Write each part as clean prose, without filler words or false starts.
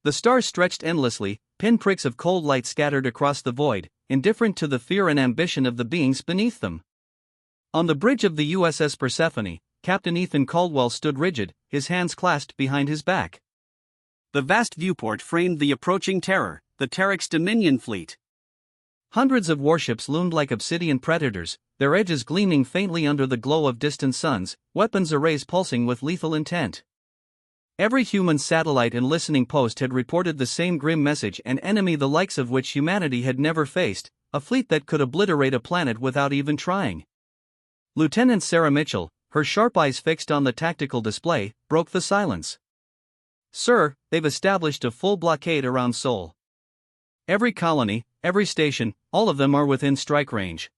The stars stretched endlessly, pinpricks of cold light scattered across the void, indifferent to the fear and ambition of the beings beneath them. On the bridge of the USS Persephone, Captain Ethan Caldwell stood rigid, his hands clasped behind his back. The vast viewport framed the approaching terror, the Terex Dominion fleet. Hundreds of warships loomed like obsidian predators, their edges gleaming faintly under the glow of distant suns, weapons arrays pulsing with lethal intent. Every human satellite and listening post had reported the same grim message: an enemy the likes of which humanity had never faced, a fleet that could obliterate a planet without even trying. Lieutenant Sarah Mitchell, her sharp eyes fixed on the tactical display, broke the silence. "Sir, they've established a full blockade around Seoul. Every colony, every station, all of them are within strike range."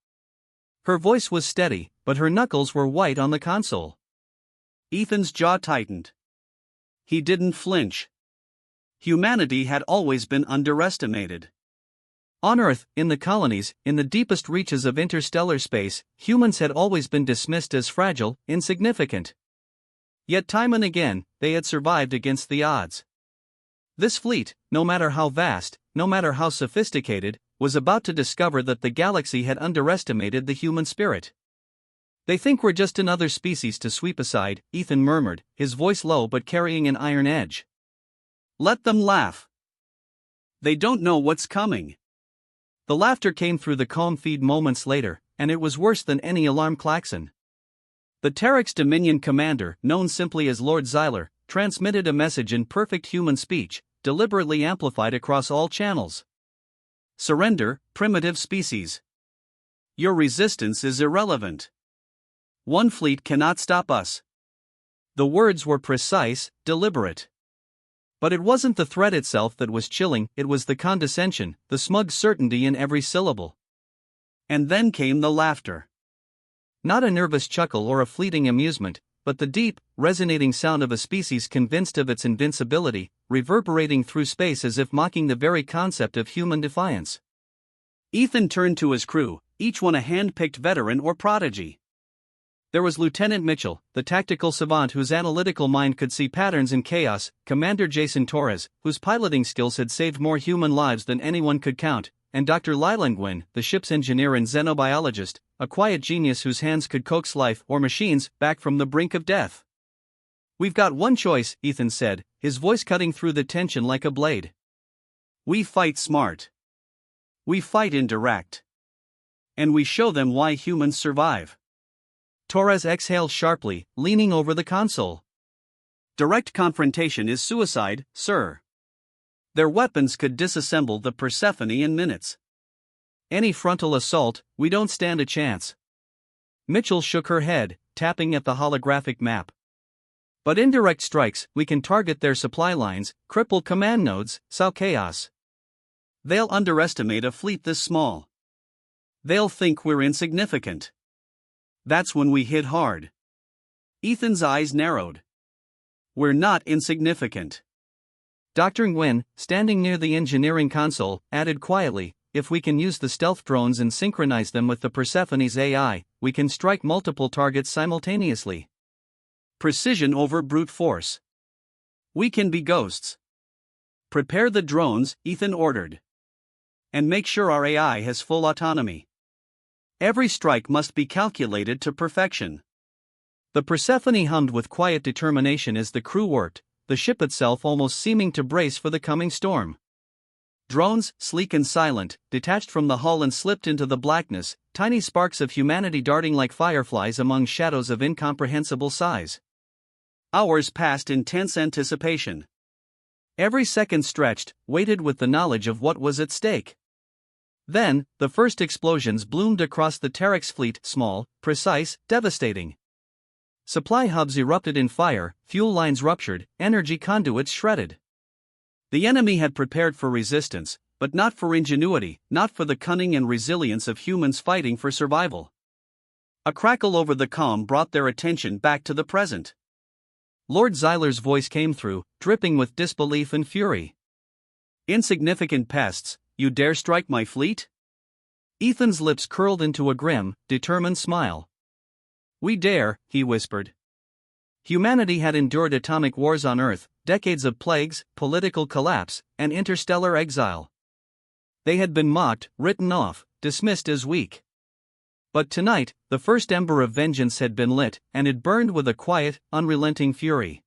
Her voice was steady, but her knuckles were white on the console. Ethan's jaw tightened. He didn't flinch. Humanity had always been underestimated. On Earth, in the colonies, in the deepest reaches of interstellar space, humans had always been dismissed as fragile, insignificant. Yet time and again, they had survived against the odds. This fleet, no matter how vast, no matter how sophisticated, was about to discover that the galaxy had underestimated the human spirit. "They think we're just another species to sweep aside," Ethan murmured, his voice low but carrying an iron edge. "Let them laugh. They don't know what's coming." The laughter came through the calm feed moments later, and it was worse than any alarm klaxon. The Terex Dominion commander, known simply as Lord Zyler, transmitted a message in perfect human speech, deliberately amplified across all channels. "Surrender, primitive species. Your resistance is irrelevant. One fleet cannot stop us." The words were precise, deliberate. But it wasn't the threat itself that was chilling, it was the condescension, the smug certainty in every syllable. And then came the laughter. Not a nervous chuckle or a fleeting amusement, but the deep, resonating sound of a species convinced of its invincibility, reverberating through space as if mocking the very concept of human defiance. Ethan turned to his crew, each one a hand-picked veteran or prodigy. There was Lieutenant Mitchell, the tactical savant whose analytical mind could see patterns in chaos, Commander Jason Torres, whose piloting skills had saved more human lives than anyone could count, and Dr. Leland Gwynn, the ship's engineer and xenobiologist, a quiet genius whose hands could coax life or machines back from the brink of death. "We've got one choice," Ethan said, his voice cutting through the tension like a blade. "We fight smart. We fight indirect. And we show them why humans survive." Torres exhaled sharply, leaning over the console. "Direct confrontation is suicide, sir. Their weapons could disassemble the Persephone in minutes. Any frontal assault, we don't stand a chance." Mitchell shook her head, tapping at the holographic map. "But indirect strikes, we can target their supply lines, cripple command nodes, sow chaos. They'll underestimate a fleet this small. They'll think we're insignificant. That's when we hit hard." Ethan's eyes narrowed. "We're not insignificant." Dr. Nguyen, standing near the engineering console, added quietly, "If we can use the stealth drones and synchronize them with the Persephone's AI, we can strike multiple targets simultaneously. Precision over brute force. We can be ghosts." "Prepare the drones," Ethan ordered. "And make sure our AI has full autonomy. Every strike must be calculated to perfection." The Persephone hummed with quiet determination as the crew worked, the ship itself almost seeming to brace for the coming storm. Drones, sleek and silent, detached from the hull and slipped into the blackness, tiny sparks of humanity darting like fireflies among shadows of incomprehensible size. Hours passed in tense anticipation. Every second stretched, weighted with the knowledge of what was at stake. Then, the first explosions bloomed across the Terex fleet, small, precise, devastating. Supply hubs erupted in fire, fuel lines ruptured, energy conduits shredded. The enemy had prepared for resistance, but not for ingenuity, not for the cunning and resilience of humans fighting for survival. A crackle over the comm brought their attention back to the present. Lord Zyler's voice came through, dripping with disbelief and fury. "Insignificant pests, you dare strike my fleet?" Ethan's lips curled into a grim, determined smile. "We dare," he whispered. Humanity had endured atomic wars on Earth, decades of plagues, political collapse, and interstellar exile. They had been mocked, written off, dismissed as weak. But tonight, the first ember of vengeance had been lit, and it burned with a quiet, unrelenting fury.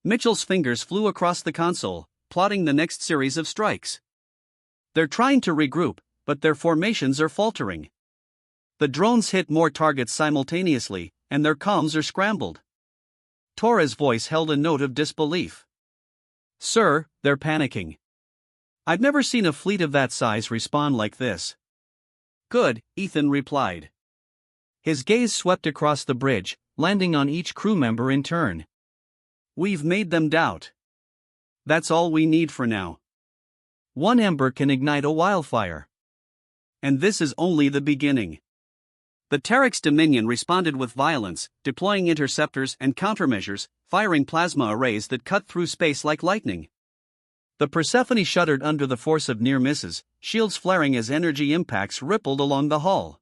Mitchell's fingers flew across the console, plotting the next series of strikes. They're trying to regroup, but their formations are faltering. The drones hit more targets simultaneously, and their comms are scrambled. Torres' voice held a note of disbelief. Sir, they're panicking. I've never seen a fleet of that size respond like this. Good, Ethan replied. His gaze swept across the bridge, landing on each crew member in turn. We've made them doubt. That's all we need for now. One ember can ignite a wildfire. And this is only the beginning. The Terex Dominion responded with violence, deploying interceptors and countermeasures, firing plasma arrays that cut through space like lightning. The Persephone shuddered under the force of near misses, shields flaring as energy impacts rippled along the hull.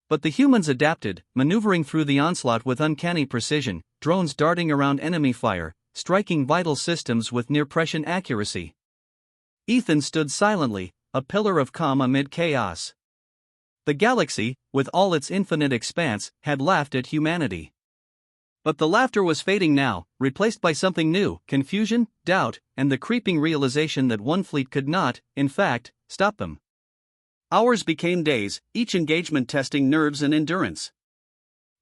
But the humans adapted, maneuvering through the onslaught with uncanny precision, drones darting around enemy fire, striking vital systems with near-prescient accuracy. Ethan stood silently, a pillar of calm amid chaos. The galaxy, with all its infinite expanse, had laughed at humanity. But the laughter was fading now, replaced by something new: confusion, doubt, and the creeping realization that one fleet could not, in fact, stop them. Hours became days, each engagement testing nerves and endurance.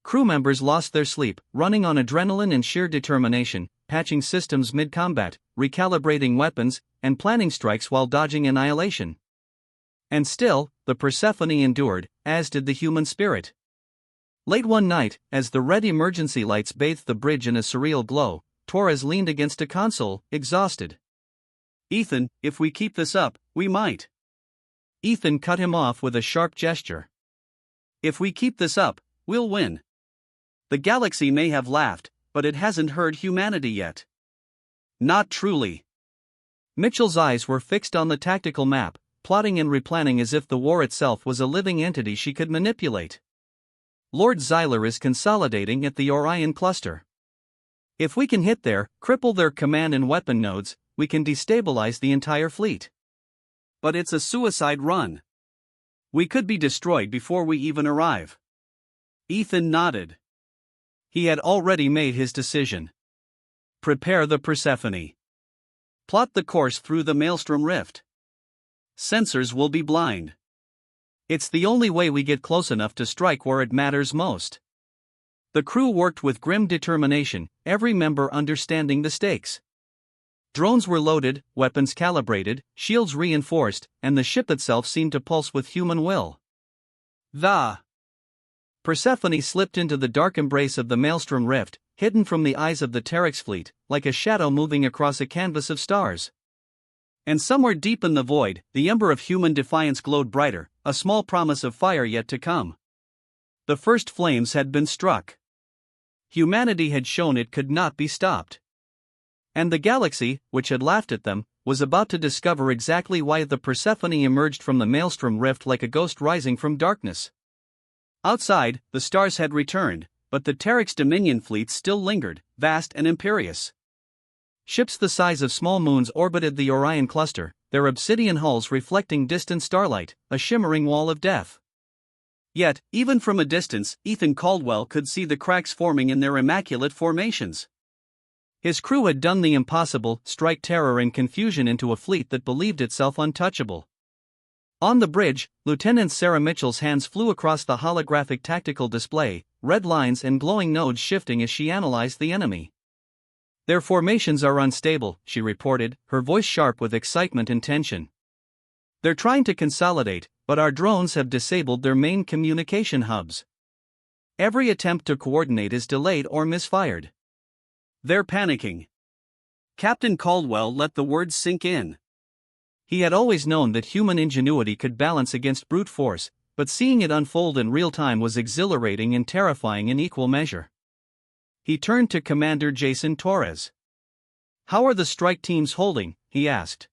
Crew members lost their sleep, running on adrenaline and sheer determination, patching systems mid-combat, recalibrating weapons, and planning strikes while dodging annihilation. And still, the Persephone endured, as did the human spirit. Late one night, as the red emergency lights bathed the bridge in a surreal glow, Torres leaned against a console, exhausted. Ethan, if we keep this up, we might. Ethan cut him off with a sharp gesture. If we keep this up, we'll win. The galaxy may have laughed, but it hasn't heard humanity yet. Not truly. Mitchell's eyes were fixed on the tactical map, plotting and replanning as if the war itself was a living entity she could manipulate. Lord Xyler is consolidating at the Orion cluster. If we can hit there, cripple their command and weapon nodes, we can destabilize the entire fleet. But it's a suicide run. We could be destroyed before we even arrive. Ethan nodded. He had already made his decision. Prepare the Persephone. Plot the course through the Maelstrom Rift. Sensors will be blind. It's the only way we get close enough to strike where it matters most. The crew worked with grim determination, every member understanding the stakes. Drones were loaded, weapons calibrated, shields reinforced, and the ship itself seemed to pulse with human will. The Persephone slipped into the dark embrace of the Maelstrom Rift, hidden from the eyes of the Terex fleet, like a shadow moving across a canvas of stars. And somewhere deep in the void, the ember of human defiance glowed brighter, a small promise of fire yet to come. The first flames had been struck. Humanity had shown it could not be stopped. And the galaxy, which had laughed at them, was about to discover exactly why the Persephone emerged from the Maelstrom Rift like a ghost rising from darkness. Outside, the stars had returned, but the Terex Dominion fleet still lingered, vast and imperious. Ships the size of small moons orbited the Orion cluster, their obsidian hulls reflecting distant starlight, a shimmering wall of death. Yet, even from a distance, Ethan Caldwell could see the cracks forming in their immaculate formations. His crew had done the impossible: strike terror and confusion into a fleet that believed itself untouchable. On the bridge, Lieutenant Sarah Mitchell's hands flew across the holographic tactical display, red lines and glowing nodes shifting as she analyzed the enemy. Their formations are unstable, she reported, her voice sharp with excitement and tension. They're trying to consolidate, but our drones have disabled their main communication hubs. Every attempt to coordinate is delayed or misfired. They're panicking. Captain Caldwell let the words sink in. He had always known that human ingenuity could balance against brute force, but seeing it unfold in real time was exhilarating and terrifying in equal measure. He turned to Commander Jason Torres. "How are the strike teams holding?" he asked.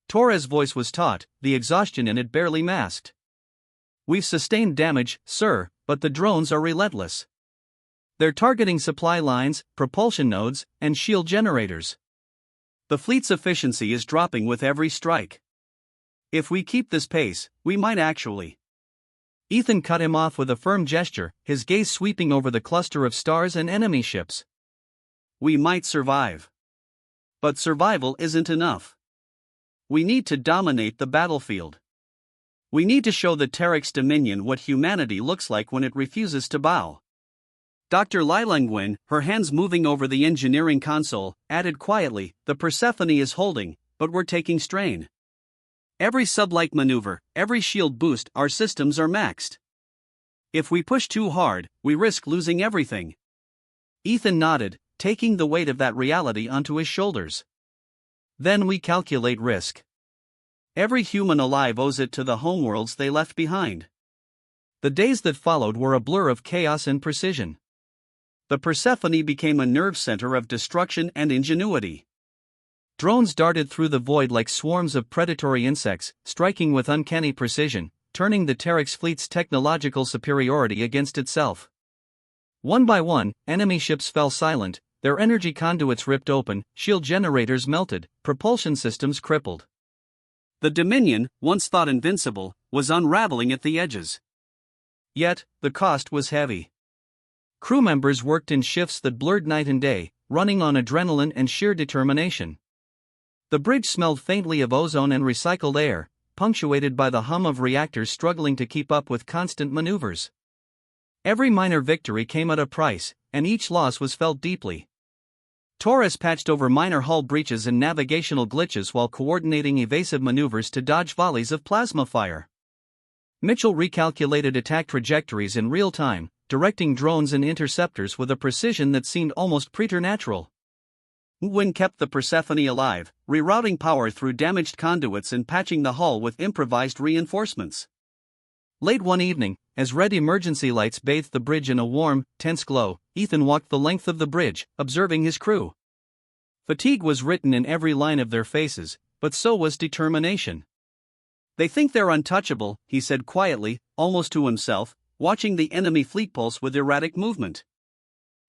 Torres' voice was taut, the exhaustion in it barely masked. "We've sustained damage, sir, but the drones are relentless." They're targeting supply lines, propulsion nodes, and shield generators. The fleet's efficiency is dropping with every strike. If we keep this pace, we might actually. Ethan cut him off with a firm gesture, his gaze sweeping over the cluster of stars and enemy ships. We might survive. But survival isn't enough. We need to dominate the battlefield. We need to show the Terex Dominion what humanity looks like when it refuses to bow. Dr. Lilangwin, her hands moving over the engineering console, added quietly, "The Persephone is holding, but we're taking strain. Every sub-like maneuver, every shield boost, our systems are maxed. If we push too hard, we risk losing everything." Ethan nodded, taking the weight of that reality onto his shoulders. Then we calculate risk. Every human alive owes it to the homeworlds they left behind. The days that followed were a blur of chaos and precision. The Persephone became a nerve center of destruction and ingenuity. Drones darted through the void like swarms of predatory insects, striking with uncanny precision, turning the Terex fleet's technological superiority against itself. One by one, enemy ships fell silent, their energy conduits ripped open, shield generators melted, propulsion systems crippled. The Dominion, once thought invincible, was unraveling at the edges. Yet, the cost was heavy. Crew members worked in shifts that blurred night and day, running on adrenaline and sheer determination. The bridge smelled faintly of ozone and recycled air, punctuated by the hum of reactors struggling to keep up with constant maneuvers. Every minor victory came at a price, and each loss was felt deeply. Torres patched over minor hull breaches and navigational glitches while coordinating evasive maneuvers to dodge volleys of plasma fire. Mitchell recalculated attack trajectories in real time, directing drones and interceptors with a precision that seemed almost preternatural. Nguyen kept the Persephone alive, rerouting power through damaged conduits and patching the hull with improvised reinforcements. Late one evening, as red emergency lights bathed the bridge in a warm, tense glow, Ethan walked the length of the bridge, observing his crew. Fatigue was written in every line of their faces, but so was determination. "They think they're untouchable," he said quietly, almost to himself, watching the enemy fleet pulse with erratic movement.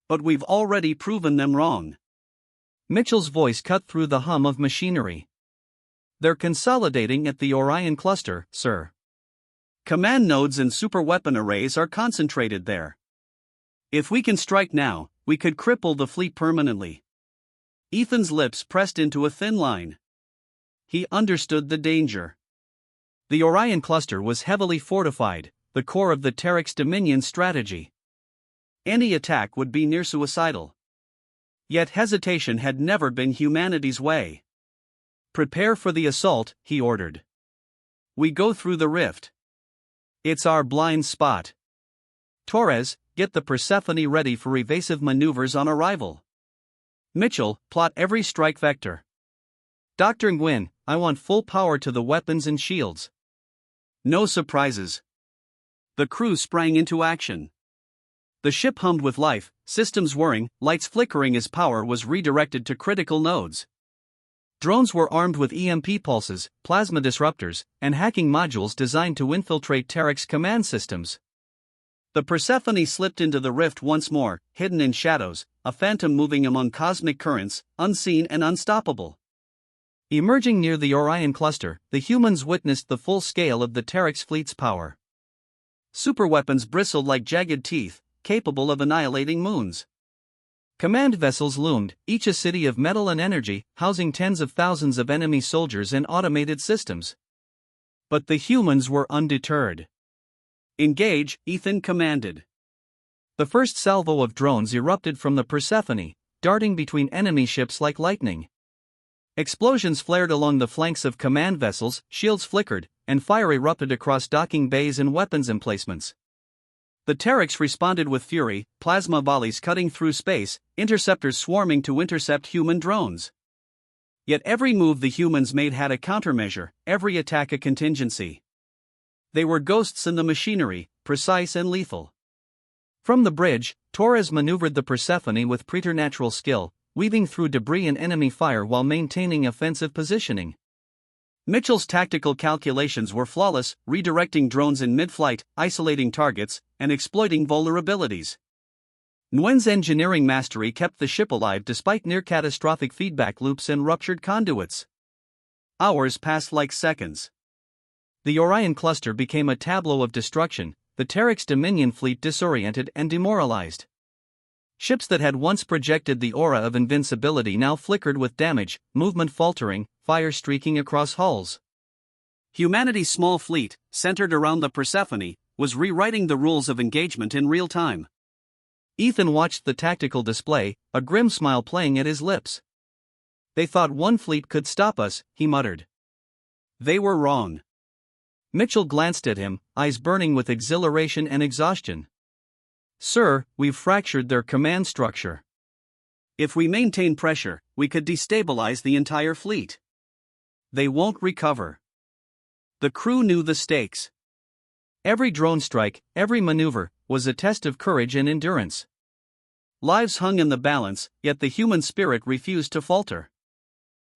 "But we've already proven them wrong." Mitchell's voice cut through the hum of machinery. "They're consolidating at the Orion cluster, sir. Command nodes and superweapon arrays are concentrated there. If we can strike now, we could cripple the fleet permanently." Ethan's lips pressed into a thin line. He understood the danger. The Orion cluster was heavily fortified, the core of the Terex Dominion strategy. Any attack would be near suicidal. Yet hesitation had never been humanity's way. "Prepare for the assault," he ordered. "We go through the rift. It's our blind spot. Torres, get the Persephone ready for evasive maneuvers on arrival. Mitchell, plot every strike vector. Dr. Nguyen, I want full power to the weapons and shields. No surprises." The crew sprang into action. The ship hummed with life, systems whirring, lights flickering as power was redirected to critical nodes. Drones were armed with EMP pulses, plasma disruptors, and hacking modules designed to infiltrate Terex command systems. The Persephone slipped into the rift once more, hidden in shadows, a phantom moving among cosmic currents, unseen and unstoppable. Emerging near the Orion cluster, the humans witnessed the full scale of the Terex fleet's power. Superweapons bristled like jagged teeth, capable of annihilating moons. Command vessels loomed, each a city of metal and energy, housing tens of thousands of enemy soldiers and automated systems. But the humans were undeterred. "Engage," Ethan commanded. The first salvo of drones erupted from the Persephone, darting between enemy ships like lightning. Explosions flared along the flanks of command vessels, shields flickered, and fire erupted across docking bays and weapons emplacements. The Terex responded with fury, plasma volleys cutting through space, interceptors swarming to intercept human drones. Yet every move the humans made had a countermeasure, every attack a contingency. They were ghosts in the machinery, precise and lethal. From the bridge, Torres maneuvered the Persephone with preternatural skill, weaving through debris and enemy fire while maintaining offensive positioning. Mitchell's tactical calculations were flawless, redirecting drones in mid-flight, isolating targets, and exploiting vulnerabilities. Nguyen's engineering mastery kept the ship alive despite near-catastrophic feedback loops and ruptured conduits. Hours passed like seconds. The Orion cluster became a tableau of destruction, the Terex Dominion fleet disoriented and demoralized. Ships that had once projected the aura of invincibility now flickered with damage, movement faltering, fire streaking across hulls. Humanity's small fleet, centered around the Persephone, was rewriting the rules of engagement in real time. Ethan watched the tactical display, a grim smile playing at his lips. "They thought one fleet could stop us," he muttered. "They were wrong." Mitchell glanced at him, eyes burning with exhilaration and exhaustion. "Sir, we've fractured their command structure. If we maintain pressure, we could destabilize the entire fleet. They won't recover." The crew knew the stakes. Every drone strike, every maneuver, was a test of courage and endurance. Lives hung in the balance, yet the human spirit refused to falter.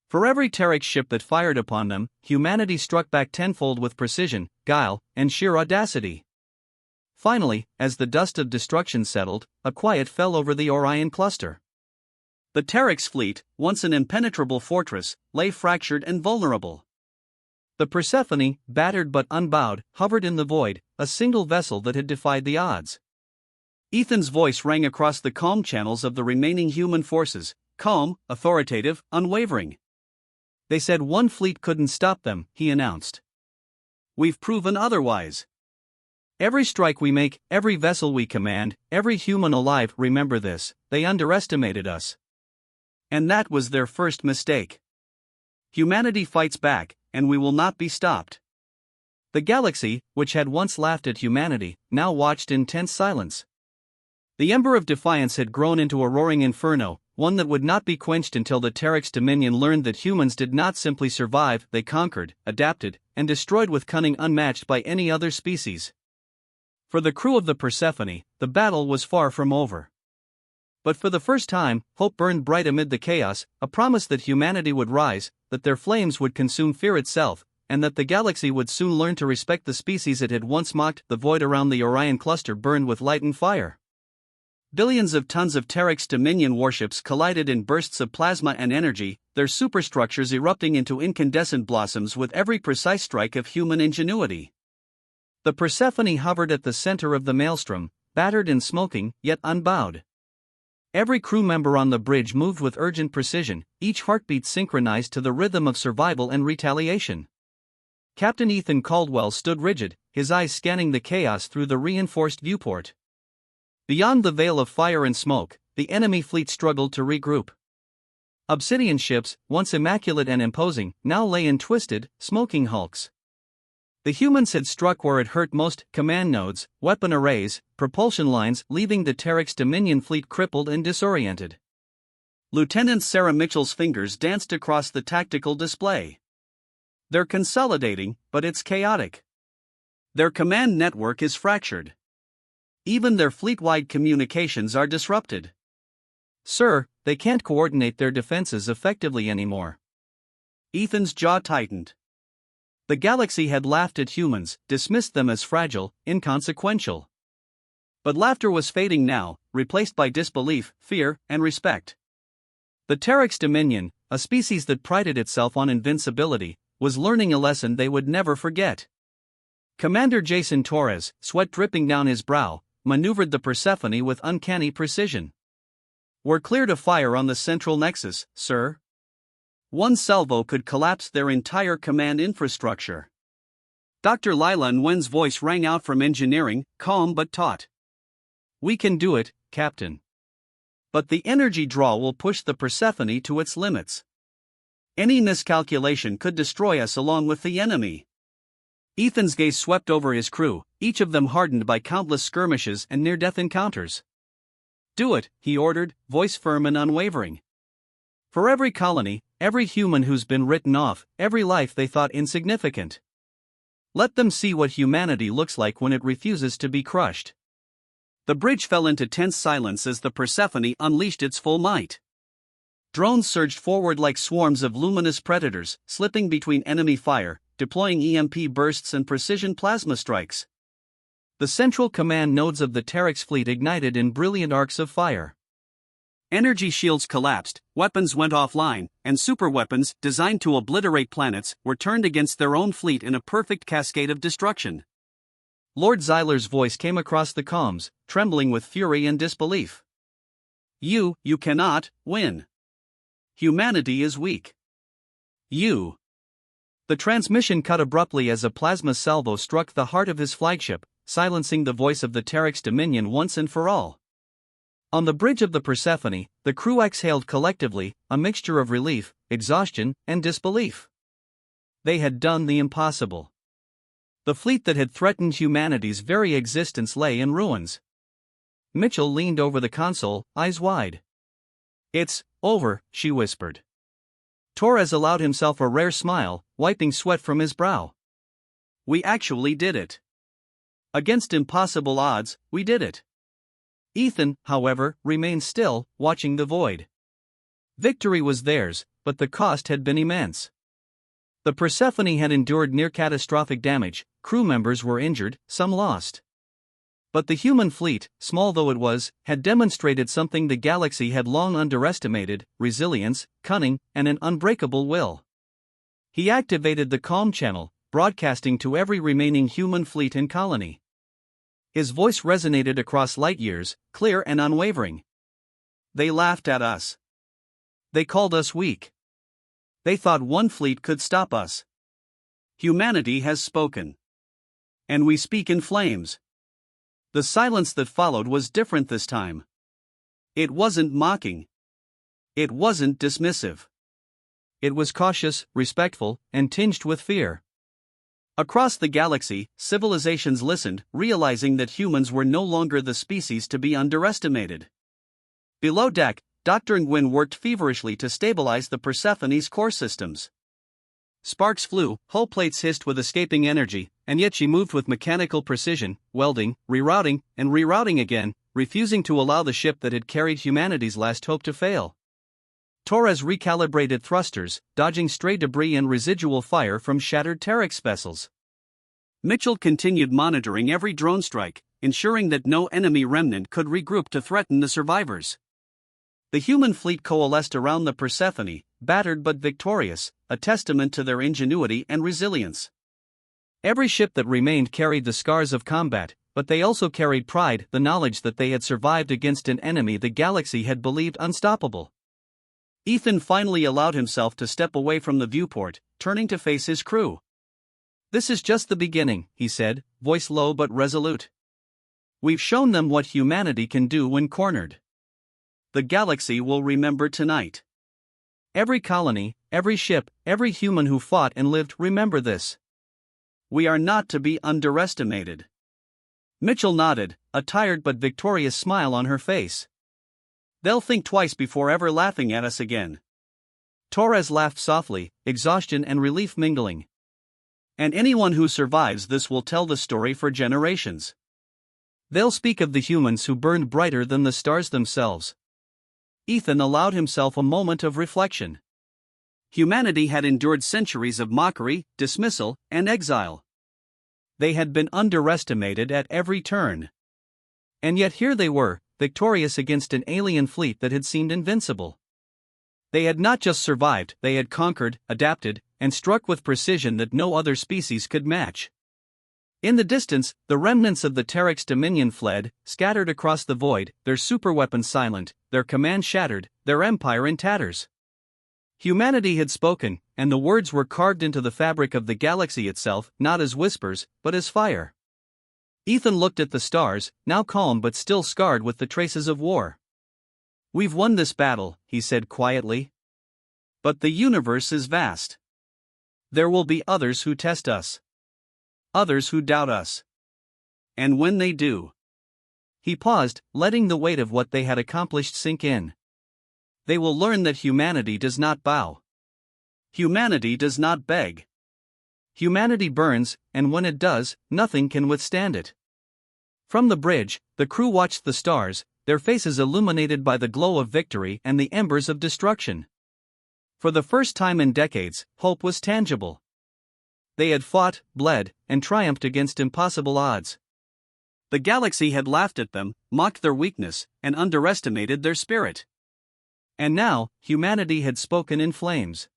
For every Terex ship that fired upon them, humanity struck back tenfold with precision, guile, and sheer audacity. Finally, as the dust of destruction settled, a quiet fell over the Orion cluster. The Terex fleet, once an impenetrable fortress, lay fractured and vulnerable. The Persephone, battered but unbowed, hovered in the void, a single vessel that had defied the odds. Ethan's voice rang across the calm channels of the remaining human forces, calm, authoritative, unwavering. "They said one fleet couldn't stop them," he announced. "We've proven otherwise. Every strike we make, every vessel we command, every human alive, remember this, they underestimated us. And that was their first mistake. Humanity fights back, and we will not be stopped." The galaxy, which had once laughed at humanity, now watched in tense silence. The ember of defiance had grown into a roaring inferno, one that would not be quenched until the Terex Dominion learned that humans did not simply survive, they conquered, adapted, and destroyed with cunning unmatched by any other species. For the crew of the Persephone, the battle was far from over. But for the first time, hope burned bright amid the chaos, a promise that humanity would rise, that their flames would consume fear itself, and that the galaxy would soon learn to respect the species it had once mocked. The void around the Orion cluster burned with light and fire. Billions of tons of Terex Dominion warships collided in bursts of plasma and energy, their superstructures erupting into incandescent blossoms with every precise strike of human ingenuity. The Persephone hovered at the center of the maelstrom, battered and smoking, yet unbowed. Every crew member on the bridge moved with urgent precision, each heartbeat synchronized to the rhythm of survival and retaliation. Captain Ethan Caldwell stood rigid, his eyes scanning the chaos through the reinforced viewport. Beyond the veil of fire and smoke, the enemy fleet struggled to regroup. Obsidian ships, once immaculate and imposing, now lay in twisted, smoking hulks. The humans had struck where it hurt most: command nodes, weapon arrays, propulsion lines, leaving the Terex Dominion fleet crippled and disoriented. Lieutenant Sarah Mitchell's fingers danced across the tactical display. "They're consolidating, but it's chaotic. Their command network is fractured. Even their fleet-wide communications are disrupted. Sir, they can't coordinate their defenses effectively anymore." Ethan's jaw tightened. The galaxy had laughed at humans, dismissed them as fragile, inconsequential. But laughter was fading now, replaced by disbelief, fear, and respect. The Terex Dominion, a species that prided itself on invincibility, was learning a lesson they would never forget. Commander Jason Torres, sweat dripping down his brow, maneuvered the Persephone with uncanny precision. "We're clear to fire on the central nexus, sir." One salvo could collapse their entire command infrastructure. Dr. Lila Nguyen's voice rang out from engineering, calm but taut. "We can do it, Captain. But the energy draw will push the Persephone to its limits. Any miscalculation could destroy us along with the enemy." Ethan's gaze swept over his crew, each of them hardened by countless skirmishes and near-death encounters. "Do it," he ordered, voice firm and unwavering. "For every colony, every human who's been written off, every life they thought insignificant. Let them see what humanity looks like when it refuses to be crushed." The bridge fell into tense silence as the Persephone unleashed its full might. Drones surged forward like swarms of luminous predators, slipping between enemy fire, deploying EMP bursts and precision plasma strikes. The central command nodes of the Terex fleet ignited in brilliant arcs of fire. Energy shields collapsed, weapons went offline, and superweapons, designed to obliterate planets, were turned against their own fleet in a perfect cascade of destruction. Lord Zyler's voice came across the comms, trembling with fury and disbelief. You cannot win. Humanity is weak. The transmission cut abruptly as a plasma salvo struck the heart of his flagship, silencing the voice of the Terex Dominion once and for all. On the bridge of the Persephone, the crew exhaled collectively, a mixture of relief, exhaustion, and disbelief. They had done the impossible. The fleet that had threatened humanity's very existence lay in ruins. Mitchell leaned over the console, eyes wide. "It's over," she whispered. Torres allowed himself a rare smile, wiping sweat from his brow. "We actually did it. Against impossible odds, we did it." Ethan, however, remained still, watching the void. Victory was theirs, but the cost had been immense. The Persephone had endured near-catastrophic damage, crew members were injured, some lost. But the human fleet, small though it was, had demonstrated something the galaxy had long underestimated: resilience, cunning, and an unbreakable will. He activated the comm channel, broadcasting to every remaining human fleet and colony. His voice resonated across light years, clear and unwavering. "They laughed at us. They called us weak. They thought one fleet could stop us. Humanity has spoken. And we speak in flames." The silence that followed was different this time. It wasn't mocking. It wasn't dismissive. It was cautious, respectful, and tinged with fear. Across the galaxy, civilizations listened, realizing that humans were no longer the species to be underestimated. Below deck, Dr. Nguyen worked feverishly to stabilize the Persephone's core systems. Sparks flew, hull plates hissed with escaping energy, and yet she moved with mechanical precision, welding, rerouting, and rerouting again, refusing to allow the ship that had carried humanity's last hope to fail. Torres recalibrated thrusters, dodging stray debris and residual fire from shattered Terex vessels. Mitchell continued monitoring every drone strike, ensuring that no enemy remnant could regroup to threaten the survivors. The human fleet coalesced around the Persephone, battered but victorious, a testament to their ingenuity and resilience. Every ship that remained carried the scars of combat, but they also carried pride, the knowledge that they had survived against an enemy the galaxy had believed unstoppable. Ethan finally allowed himself to step away from the viewport, turning to face his crew. "This is just the beginning," he said, voice low but resolute. "We've shown them what humanity can do when cornered. The galaxy will remember tonight. Every colony, every ship, every human who fought and lived, remember this. We are not to be underestimated." Mitchell nodded, a tired but victorious smile on her face. "They'll think twice before ever laughing at us again." Torres laughed softly, exhaustion and relief mingling. "And anyone who survives this will tell the story for generations. They'll speak of the humans who burned brighter than the stars themselves." Ethan allowed himself a moment of reflection. Humanity had endured centuries of mockery, dismissal, and exile. They had been underestimated at every turn. And yet here they were, victorious against an alien fleet that had seemed invincible. They had not just survived, they had conquered, adapted, and struck with precision that no other species could match. In the distance, the remnants of the Terex Dominion fled, scattered across the void, their superweapons silent, their command shattered, their empire in tatters. Humanity had spoken, and the words were carved into the fabric of the galaxy itself, not as whispers, but as fire. Ethan looked at the stars, now calm but still scarred with the traces of war. "We've won this battle," he said quietly. "But the universe is vast. There will be others who test us. Others who doubt us. And when they do..." He paused, letting the weight of what they had accomplished sink in. "They will learn that humanity does not bow. Humanity does not beg. Humanity burns, and when it does, nothing can withstand it." From the bridge, the crew watched the stars, their faces illuminated by the glow of victory and the embers of destruction. For the first time in decades, hope was tangible. They had fought, bled, and triumphed against impossible odds. The galaxy had laughed at them, mocked their weakness, and underestimated their spirit. And now, humanity had spoken in flames.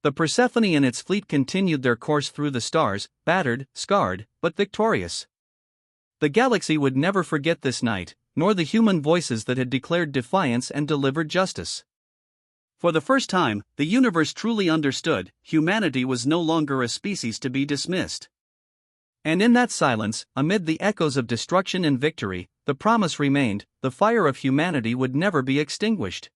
The Persephone and its fleet continued their course through the stars, battered, scarred, but victorious. The galaxy would never forget this night, nor the human voices that had declared defiance and delivered justice. For the first time, the universe truly understood humanity was no longer a species to be dismissed. And in that silence, amid the echoes of destruction and victory, the promise remained: the fire of humanity would never be extinguished.